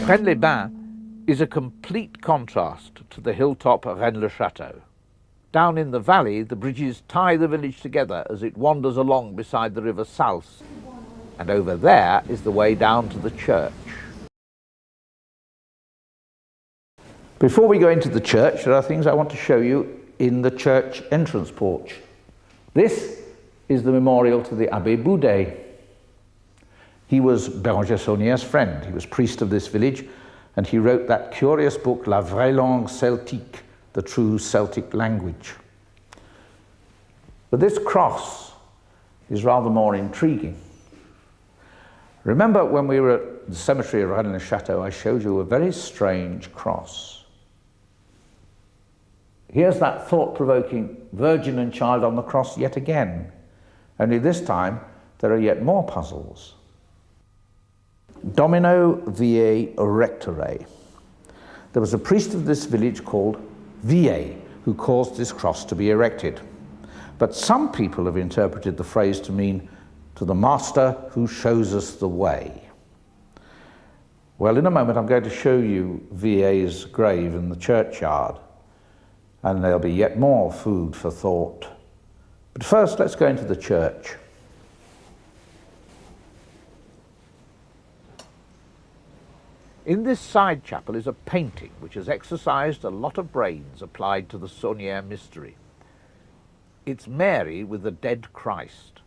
Rennes-les-Baines is a complete contrast to the hilltop Rennes-le-Château. Down in the valley, the bridges tie the village together as it wanders along beside the river Salse. And over there is the way down to the church. Before we go into the church, there are things I want to show you in the church entrance porch. This is the memorial to the Abbé Boudet. He was Béranger Saunier's friend. He was priest of this village, and he wrote that curious book, La vraie langue celtique, the true Celtic language. But this cross is rather more intriguing. Remember when we were at the cemetery of Rennes-le-Château, I showed you a very strange cross. Here's that thought-provoking Virgin and Child on the cross yet again, only this time there are yet more puzzles. Domino Viae Rectore. There was a priest of this village called Viae who caused this cross to be erected. But some people have interpreted the phrase to mean to the master who shows us the way. Well, in a moment I'm going to show you Viae's grave in the churchyard, and there'll be yet more food for thought. But first, let's go into the church. In this side chapel is a painting which has exercised a lot of brains applied to the Saunier mystery. It's Mary with the dead Christ.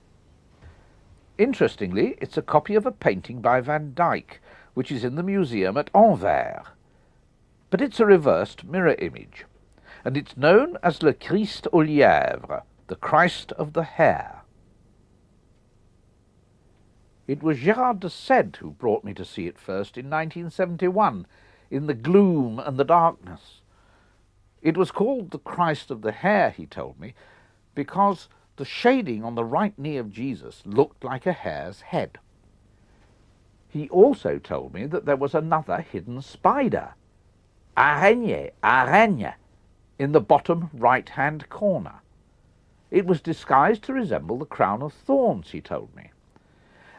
Interestingly, it's a copy of a painting by Van Dyck, which is in the museum at Anvers. But it's a reversed mirror image, and it's known as le Christ au lièvre, the Christ of the hare. It was Gérard de Sède who brought me to see it first in 1971, in the gloom and the darkness. It was called the Christ of the hare, he told me, because the shading on the right knee of Jesus looked like a hare's head. He also told me that there was another hidden spider, araignée, in the bottom right-hand corner. It was disguised to resemble the crown of thorns, he told me.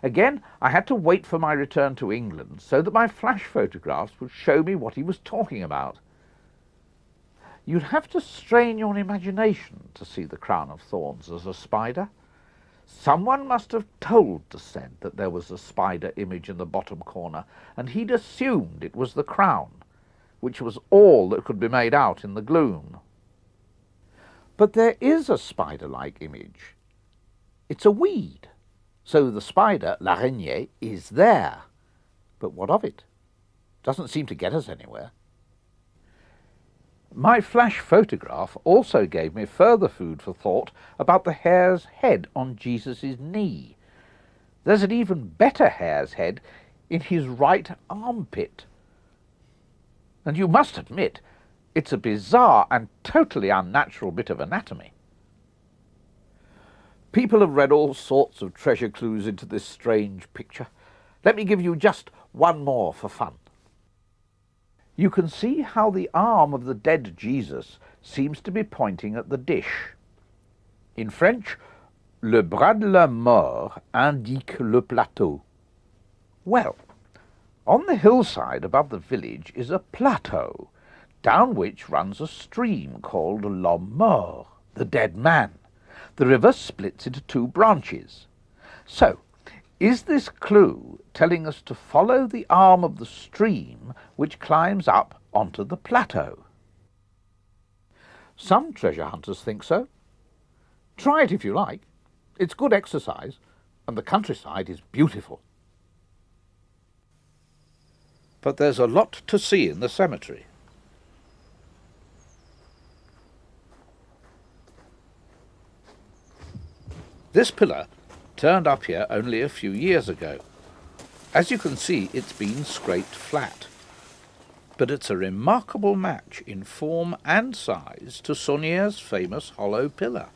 Again, I had to wait for my return to England so that my flash photographs would show me what he was talking about. You'd have to strain your imagination to see the crown of thorns as a spider. Someone must have told de Sède that there was a spider image in the bottom corner, and he'd assumed it was the crown, which was all that could be made out in the gloom. But there is a spider-like image. It's a weed. So the spider, l'araignée, is there. But what of it? Doesn't seem to get us anywhere. My flash photograph also gave me further food for thought about the hare's head on Jesus' knee. There's an even better hare's head in his right armpit. And you must admit, it's a bizarre and totally unnatural bit of anatomy. People have read all sorts of treasure clues into this strange picture. Let me give you just one more for fun. You can see how the arm of the dead Jesus seems to be pointing at the dish. In French, le bras de la mort indique le plateau. Well, on the hillside above the village is a plateau, down which runs a stream called l'homme mort, the dead man. The river splits into two branches. So, is this clue telling us to follow the arm of the stream which climbs up onto the plateau? Some treasure hunters think so. Try it if you like. It's good exercise, and the countryside is beautiful. But there's a lot to see in the cemetery. This pillar turned up here only a few years ago. As you can see, it's been scraped flat. But it's a remarkable match in form and size to Saunier's famous hollow pillar,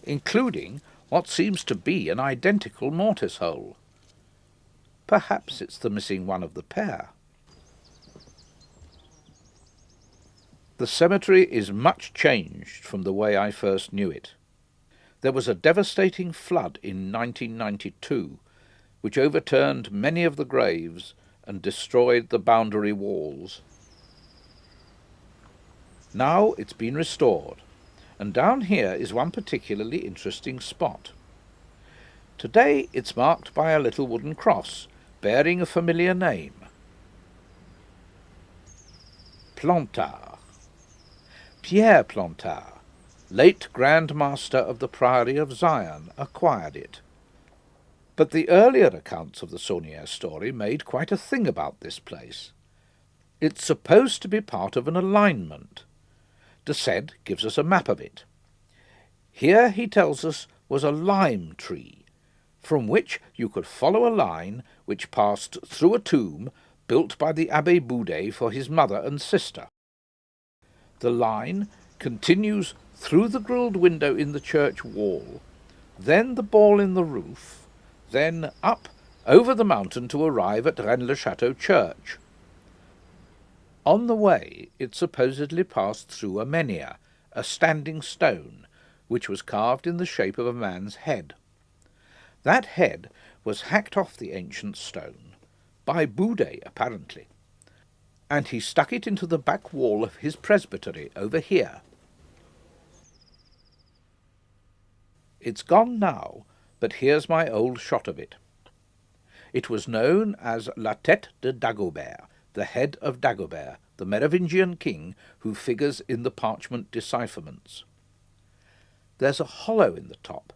including what seems to be an identical mortice hole. Perhaps it's the missing one of the pair. The cemetery is much changed from the way I first knew it. There was a devastating flood in 1992, which overturned many of the graves and destroyed the boundary walls. Now it's been restored, and down here is one particularly interesting spot. Today it's marked by a little wooden cross bearing a familiar name. Plantard. Pierre Plantard, late Grand Master of the Priory of Zion, acquired it. But the earlier accounts of the Saunière story made quite a thing about this place. It's supposed to be part of an alignment. De Sède gives us a map of it. Here, he tells us, was a lime tree, from which you could follow a line which passed through a tomb built by the Abbé Boudet for his mother and sister. The line continues through the grilled window in the church wall, then the ball in the roof, then up over the mountain to arrive at Rennes-le-Château church. On the way it supposedly passed through a menhir, a standing stone, which was carved in the shape of a man's head. That head was hacked off the ancient stone, by Boudet apparently, and he stuck it into the back wall of his presbytery over here. It's gone now, but here's my old shot of it. It was known as La Tête de Dagobert, the head of Dagobert, the Merovingian king who figures in the parchment decipherments. There's a hollow in the top,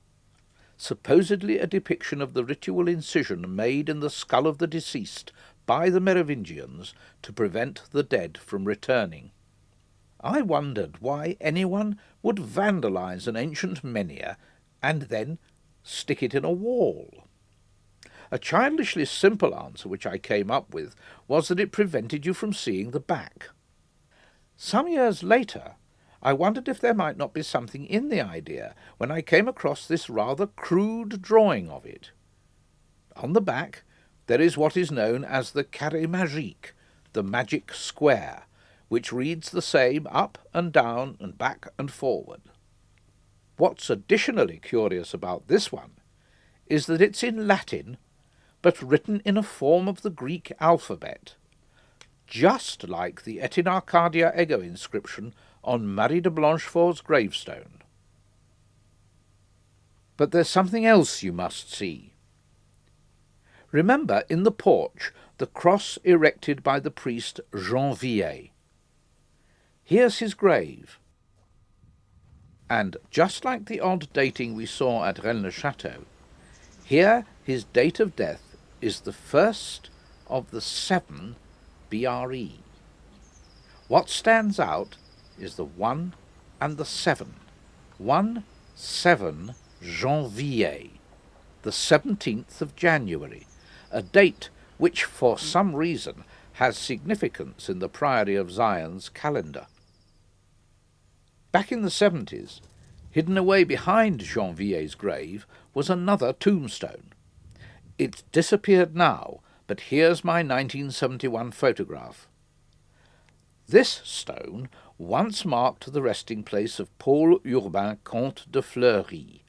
supposedly a depiction of the ritual incision made in the skull of the deceased by the Merovingians to prevent the dead from returning. I wondered why anyone would vandalize an ancient menhir and then stick it in a wall. A childishly simple answer which I came up with was that it prevented you from seeing the back. Some years later, I wondered if there might not be something in the idea when I came across this rather crude drawing of it. On the back there is what is known as the carré magique, the magic square, which reads the same up and down and back and forward. What's additionally curious about this one is that it's in Latin, but written in a form of the Greek alphabet, just like the Et in Arcadia Ego inscription on Marie de Blanchefort's gravestone. But there's something else you must see. Remember in the porch the cross erected by the priest Jean Villet. Here's his grave. And just like the odd dating we saw at Rennes-le-Château, here his date of death is the first of the 7 BRE. What stands out is the 1 and the 7. 1-7 Janvier, the 17th of January, a date which for some reason has significance in the Priory of Zion's calendar. Back in the 70s, hidden away behind Janvier's grave was another tombstone. It's disappeared now, but here's my 1971 photograph. This stone once marked the resting place of Paul Urbain, Comte de Fleury.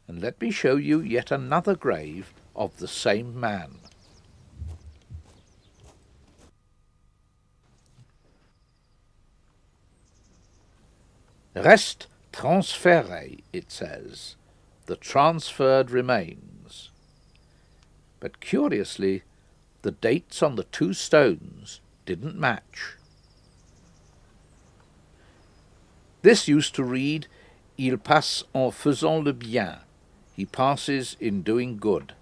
And let me show you yet another grave of the same man. Reste transféré, it says, the transferred remains. But curiously, the dates on the 2 stones didn't match. This used to read, Il passe en faisant le bien, he passes in doing good,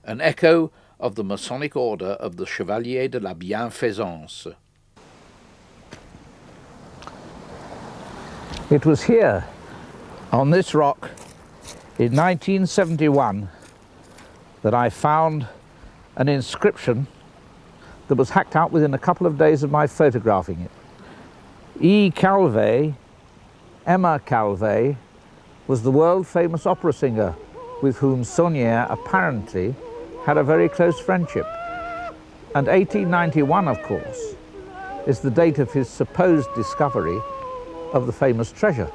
an echo of the Masonic order of the Chevalier de la Bienfaisance. It was here, on this rock, in 1971, that I found an inscription that was hacked out within a couple of days of my photographing it. E. Calvet, Emma Calvet, was the world-famous opera singer with whom Saunière apparently had a very close friendship. And 1891, of course, is the date of his supposed discovery of the famous treasure.